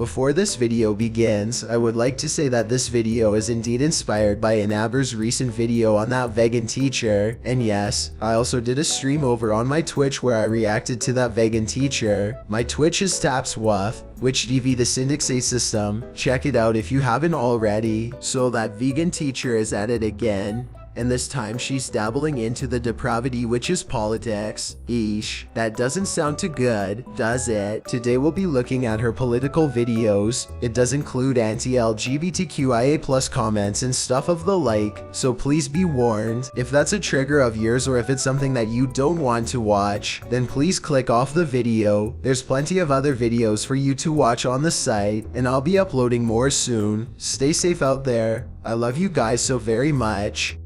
Before this video begins, I would like to say that this video is indeed inspired by Anaber's recent video on that vegan teacher, and yes, I also did a stream over on my Twitch where I reacted to that vegan teacher. My Twitch is tapswuff, which DV the syntax system. Check it out if you haven't already. So that vegan teacher is at it again. And this time she's dabbling into the depravity which is politics. Eesh, that doesn't sound too good, does it? Today we'll be looking at her political videos. It does include anti-LGBTQIA+ comments and stuff of the like, so please be warned. If that's a trigger of yours or if it's something that you don't want to watch, then please click off the video. There's plenty of other videos for you to watch on the site, and I'll be uploading more soon. Stay safe out there. I love you guys so very much.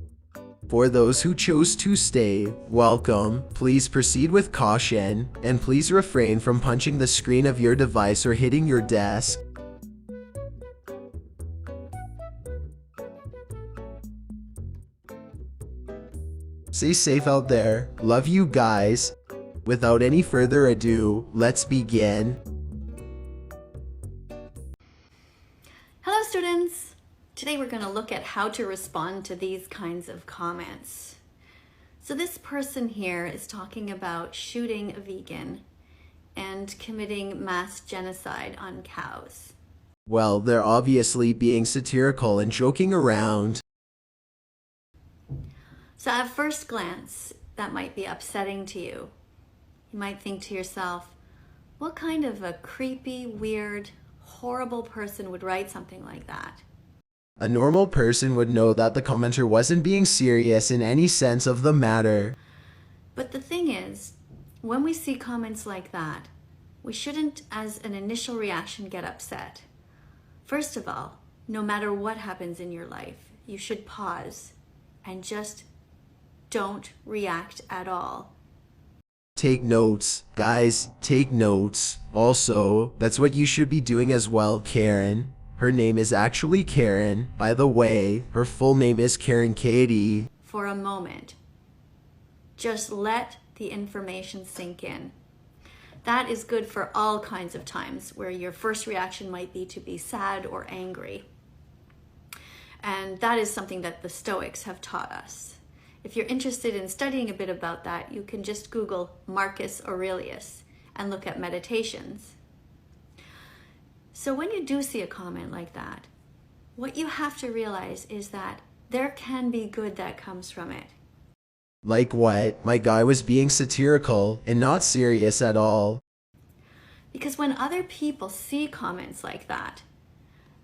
For those who chose to stay, welcome. Please proceed with caution, and please refrain from punching the screen of your device or hitting your desk. Stay safe out there. Love you guys. Without any further ado, let's begin. Hello students! Today we're going to look at how to respond to these kinds of comments. So this person here is talking about shooting a vegan and committing mass genocide on cows. Well, they're obviously being satirical and joking around. So at first glance, that might be upsetting to you. You might think to yourself, what kind of a creepy, weird, horrible person would write something like that? A normal person would know that the commenter wasn't being serious in any sense of the matter. But the thing is, when we see comments like that, we shouldn't, as an initial reaction, get upset. First of all, no matter what happens in your life, you should pause and just don't react at all. Take notes. Guys, take notes. Also, that's what you should be doing as well, Karen. Her name is actually Karen. By the way, her full name is Karen Katie. For a moment, just let the information sink in. That is good for all kinds of times where your first reaction might be to be sad or angry. And that is something that the Stoics have taught us. If you're interested in studying a bit about that, you can just Google Marcus Aurelius and look at meditations. So when you do see a comment like that, what you have to realize is that there can be good that comes from it. Like what? My guy was being satirical and not serious at all. Because when other people see comments like that,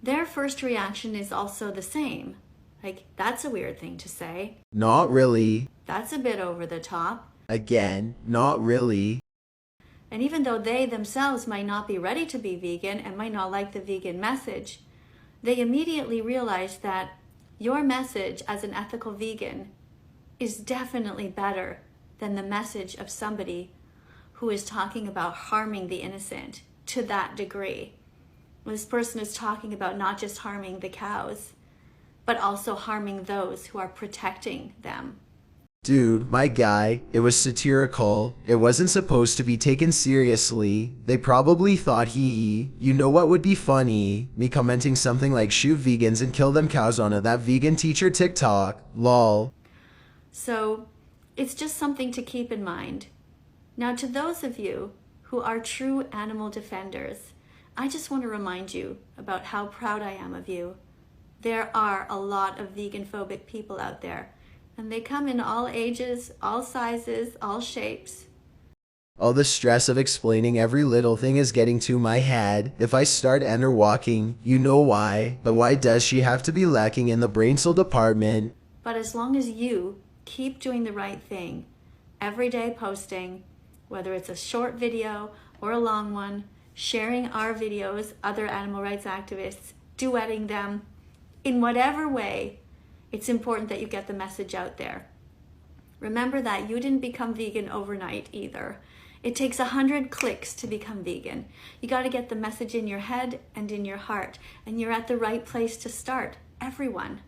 their first reaction is also the same. Like, that's a weird thing to say. Not really. That's a bit over the top. Again, not really. And even though they themselves might not be ready to be vegan and might not like the vegan message, they immediately realize that your message as an ethical vegan is definitely better than the message of somebody who is talking about harming the innocent to that degree. This person is talking about not just harming the cows, but also harming those who are protecting them. Dude, my guy, it was satirical. It wasn't supposed to be taken seriously. They probably thought you know what would be funny? Me commenting something like shoot vegans and kill them cows on that vegan teacher TikTok. Lol. So it's just something to keep in mind. Now to those of you who are true animal defenders, I just want to remind you about how proud I am of you. There are a lot of vegan phobic people out there. And they come in all ages, all sizes, all shapes. All the stress of explaining every little thing is getting to my head. If I start enderwalking, you know why. But why does she have to be lacking in the brain cell department? But as long as you keep doing the right thing, everyday posting, whether it's a short video or a long one, sharing our videos, other animal rights activists, duetting them, in whatever way, it's important that you get the message out there. Remember that you didn't become vegan overnight either. It takes 100 clicks to become vegan. You got to get the message in your head and in your heart, and you're at the right place to start. Everyone.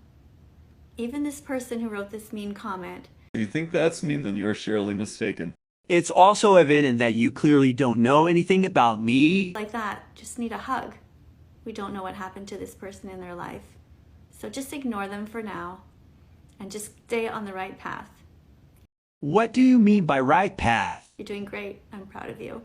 Even this person who wrote this mean comment. If you think that's me, then you're surely mistaken. It's also evident that you clearly don't know anything about me. Like that, just need a hug. We don't know what happened to this person in their life. So just ignore them for now and just stay on the right path. What do you mean by right path? You're doing great. I'm proud of you.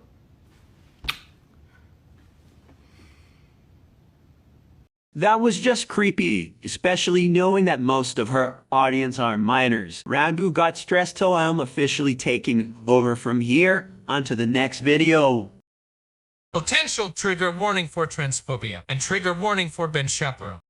That was just creepy, especially knowing that most of her audience are minors. Ranboo got stressed till I'm officially taking over from here onto the next video. Potential trigger warning for transphobia and trigger warning for Ben Shapiro.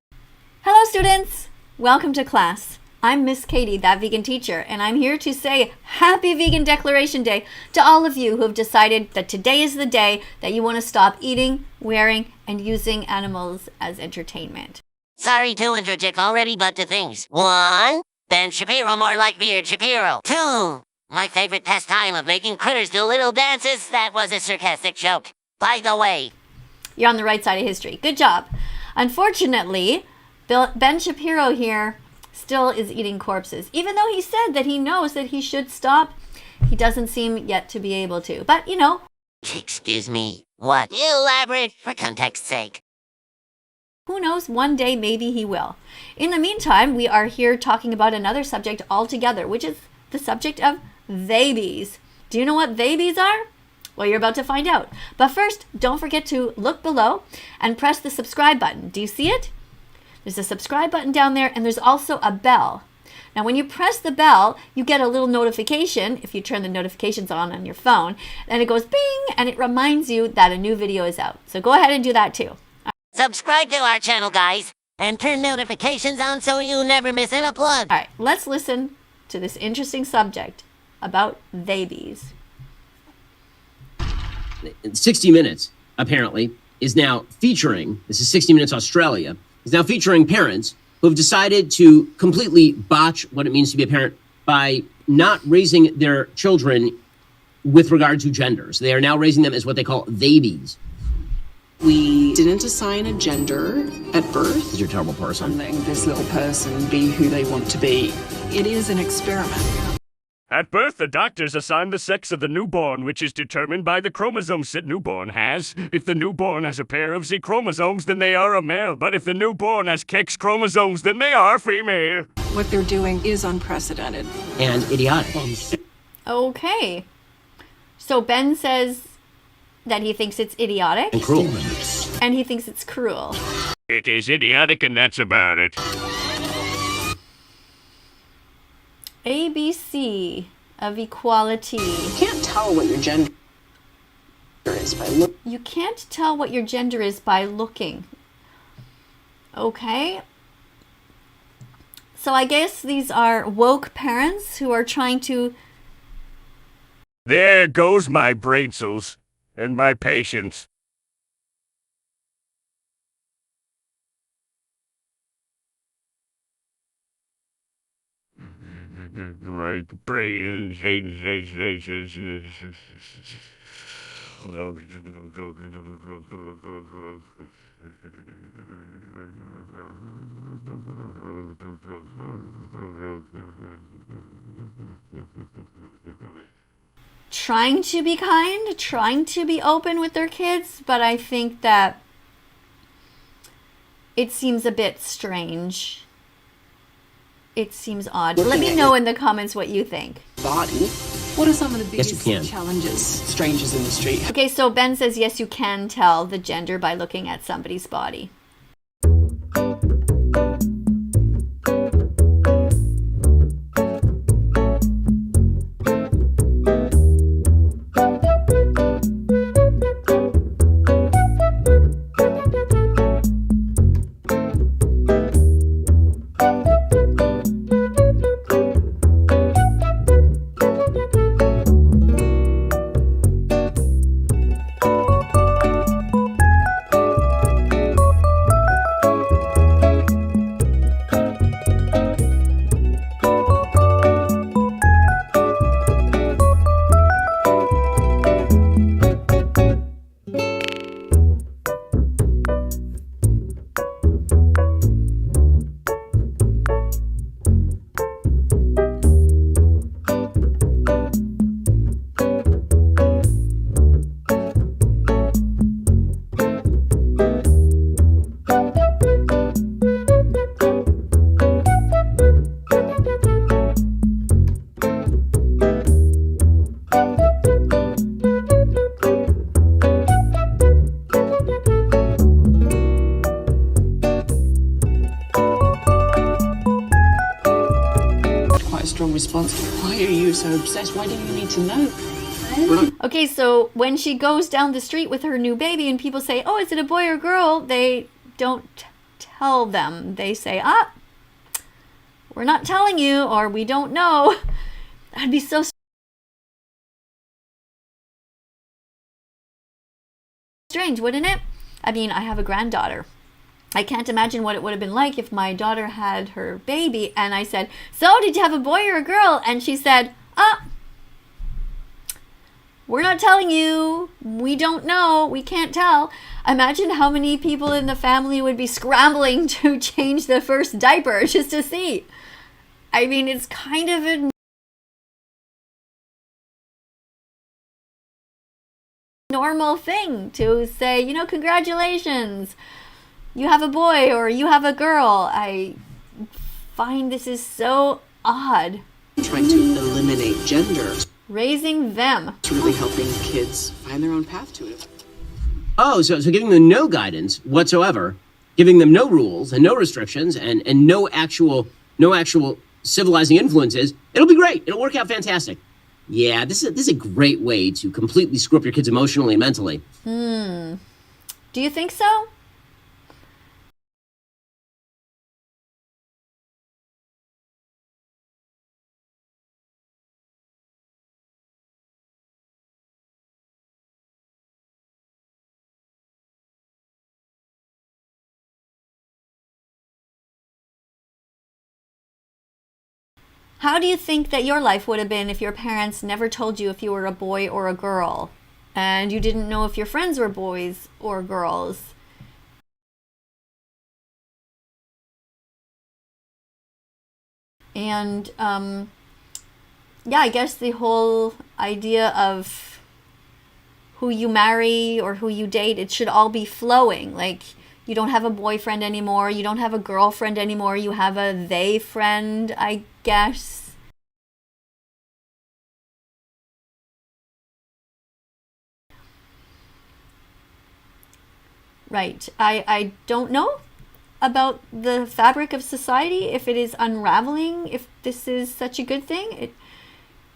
Hello students! Welcome to class. I'm Miss Katie, that vegan teacher, and I'm here to say Happy Vegan Declaration Day to all of you who have decided that today is the day that you want to stop eating, wearing, and using animals as entertainment. Sorry to interject already, but two things. 1. Ben Shapiro more like Beard Shapiro. 2. My favorite pastime of making critters do little dances. That was a sarcastic joke. By the way. You're on the right side of history. Good job. Unfortunately, Ben Shapiro here still is eating corpses. Even though he said that he knows that he should stop, he doesn't seem yet to be able to. But, you know. Excuse me. What? Elaborate for context's sake. Who knows? One day maybe he will. In the meantime, we are here talking about another subject altogether, which is the subject of babies. Do you know what babies are? Well, you're about to find out. But first, don't forget to look below and press the subscribe button. Do you see it? There's a subscribe button down there, and there's also a bell. Now, when you press the bell, you get a little notification, if you turn the notifications on your phone, and it goes bing, and it reminds you that a new video is out. So go ahead and do that too. Subscribe to our channel, guys, and turn notifications on so you never miss an upload. All right, let's listen to this interesting subject about babies. 60 Minutes, apparently, is now featuring, this is 60 Minutes Australia, is now featuring parents who have decided to completely botch what it means to be a parent by not raising their children with regard to genders. They are now raising them as what they call babies. We didn't assign a gender at birth. You're a terrible person. Letting this little person be who they want to be. It is an experiment. At birth, the doctors assign the sex of the newborn, which is determined by the chromosomes that newborn has. If the newborn has a pair of Z chromosomes, then they are a male. But if the newborn has X chromosomes, then they are female. What they're doing is unprecedented. And idiotic. Okay. So Ben says that he thinks it's idiotic. And cruel. And he thinks it's cruel. It is idiotic, and that's about it. ABC of equality. You can't tell what your gender is by looking. You can't tell what your gender is by looking. Okay. So I guess these are woke parents who are trying to... There goes my brain cells and my patience. My brain. trying to be kind, trying to be open with their kids, but I think that it seems a bit strange. It seems odd. Let me know in the comments what you think. Body. What are some of the Yes, you biggest can. challenges strangers in the street? Okay, so Ben says yes, you can tell the gender by looking at somebody's body. response, why are you so obsessed? Why do you need to know? Okay, so when she goes down the street with her new baby and people say, oh, is it a boy or girl? They don't tell them. They say, we're not telling you, or we don't know. That'd be so strange, wouldn't it? I mean, I have a granddaughter. I can't imagine what it would have been like if my daughter had her baby and I said, so did you have a boy or a girl? And she said, we're not telling you. We don't know. We can't tell. Imagine how many people in the family would be scrambling to change the first diaper just to see. I mean, it's kind of a normal thing to say, you know, congratulations, you have a boy or you have a girl. I find this is so odd. Trying to eliminate gender. Raising them. It's really helping kids find their own path to it. Oh, so giving them no guidance whatsoever, giving them no rules and no restrictions and no actual civilizing influences, it'll be great. It'll work out fantastic. Yeah, this is a great way to completely screw up your kids emotionally and mentally. Do you think so? How do you think that your life would have been if your parents never told you if you were a boy or a girl, and you didn't know if your friends were boys or girls? And yeah, I guess the whole idea of who you marry or who you date, it should all be flowing. Like, you don't have a boyfriend anymore, you don't have a girlfriend anymore, you have a they friend, I guess. Right. I don't know about the fabric of society, if it is unraveling, if this is such a good thing. It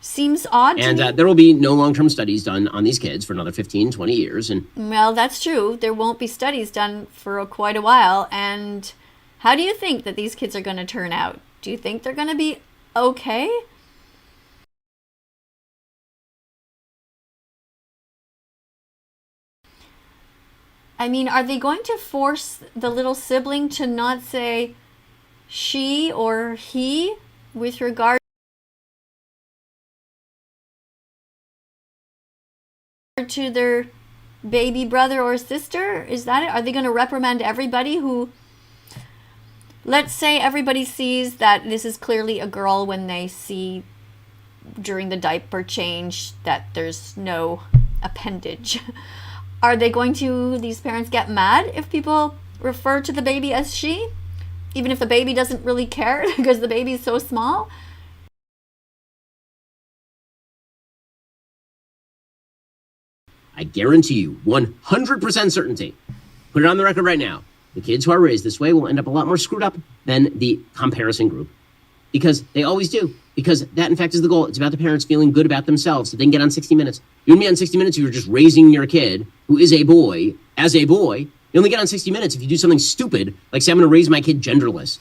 seems odd to me. And there will be no long-term studies done on these kids for another 15, 20 years. And well, that's true. There won't be studies done for quite a while. And how do you think that these kids are going to turn out? Do you think they're going to be okay? I mean, are they going to force the little sibling to not say she or he with regard to their baby brother or sister? Is that it? Are they going to reprimand everybody who, let's say everybody sees that this is clearly a girl when they see during the diaper change that there's no appendage. Are they going to, these parents, get mad if people refer to the baby as she? Even if the baby doesn't really care because the baby is so small? I guarantee you, 100% certainty, put it on the record right now, the kids who are raised this way will end up a lot more screwed up than the comparison group. Because they always do. Because that, in fact, is the goal. It's about the parents feeling good about themselves so they can get on 60 Minutes. You and me on 60 Minutes, if you're just raising your kid, who is a boy, as a boy. You only get on 60 Minutes if you do something stupid, like say, I'm going to raise my kid genderless.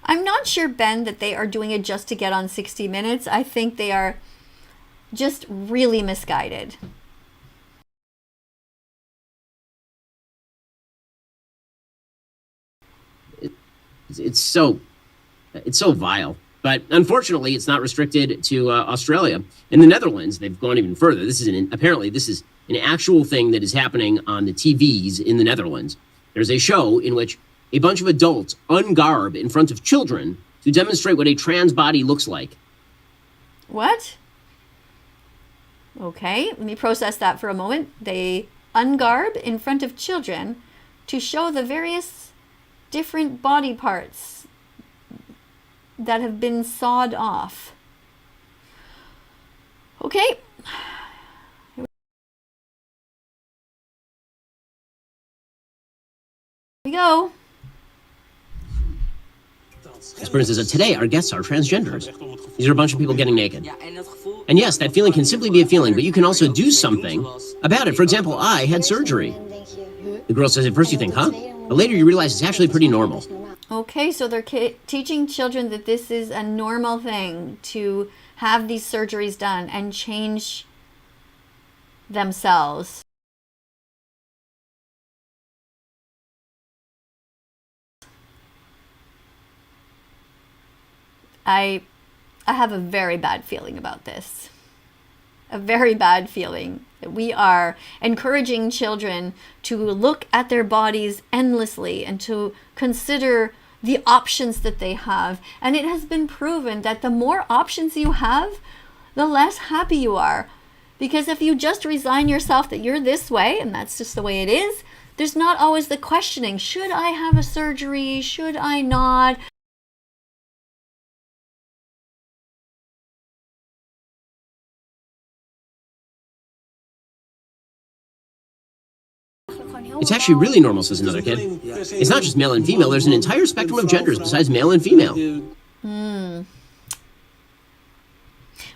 I'm not sure, Ben, that they are doing it just to get on 60 Minutes. I think they are just really misguided. It's so vile. But unfortunately, it's not restricted to Australia. In the Netherlands, they've gone even further. Apparently, this is an actual thing that is happening on the TVs in the Netherlands. There's a show in which a bunch of adults ungarb in front of children to demonstrate what a trans body looks like. What? Okay, let me process that for a moment. They ungarb in front of children to show the various different body parts that have been sawed off. Okay. Here we go. As Burns says, today our guests are transgenders. These are a bunch of people getting naked. And yes, that feeling can simply be a feeling, but you can also do something about it. For example, I had surgery. The girl says, at first you think, huh? But later you realize it's actually pretty normal. Okay, so they're teaching children that this is a normal thing to have these surgeries done and change themselves. I have a very bad feeling about this. A very bad feeling that we are encouraging children to look at their bodies endlessly and to consider the options that they have. And it has been proven that the more options you have, the less happy you are. Because if you just resign yourself that you're this way, and that's just the way it is, there's not always the questioning, should I have a surgery? Should I not? It's actually really normal, says another kid. It's not just male and female. There's an entire spectrum of genders besides male and female.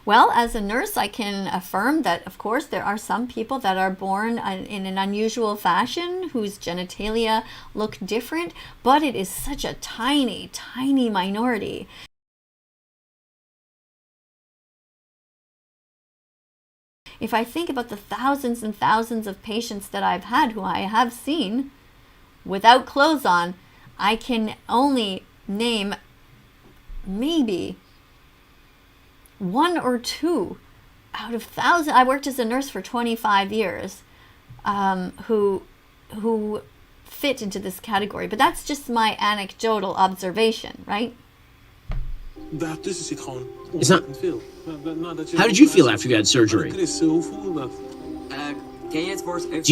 Well, as a nurse, I can affirm that, of course, there are some people that are born in an unusual fashion whose genitalia look different, but it is such a tiny, tiny minority. If I think about the thousands and thousands of patients that I've had who I have seen without clothes on, I can only name maybe one or two out of thousands. I worked as a nurse for 25 years who fit into this category. But that's just my anecdotal observation, right? It's not. How did you feel after you had surgery? Do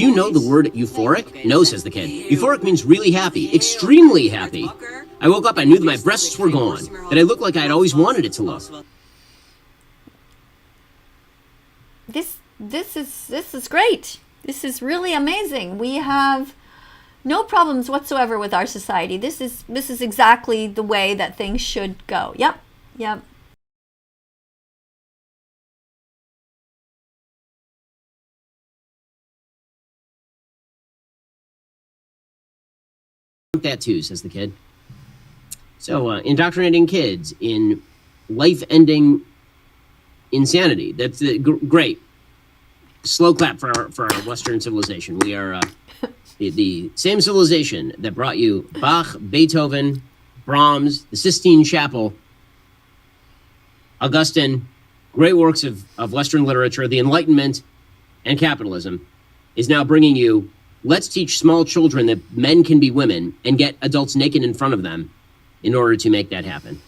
you know the word euphoric? No, says the kid. Euphoric means really happy, extremely happy. I woke up, I knew that my breasts were gone, that I looked like I'd always wanted it to look. This is great. This is really amazing. We have no problems whatsoever with our society. This is exactly the way that things should go. Yep. That too, says the kid. So, indoctrinating kids in life-ending insanity. That's great. Slow clap for our Western civilization. We are the same civilization that brought you Bach, Beethoven, Brahms, the Sistine Chapel, Augustine, great works of Western literature, the Enlightenment, and capitalism, is now bringing you, let's teach small children that men can be women and get adults naked in front of them in order to make that happen.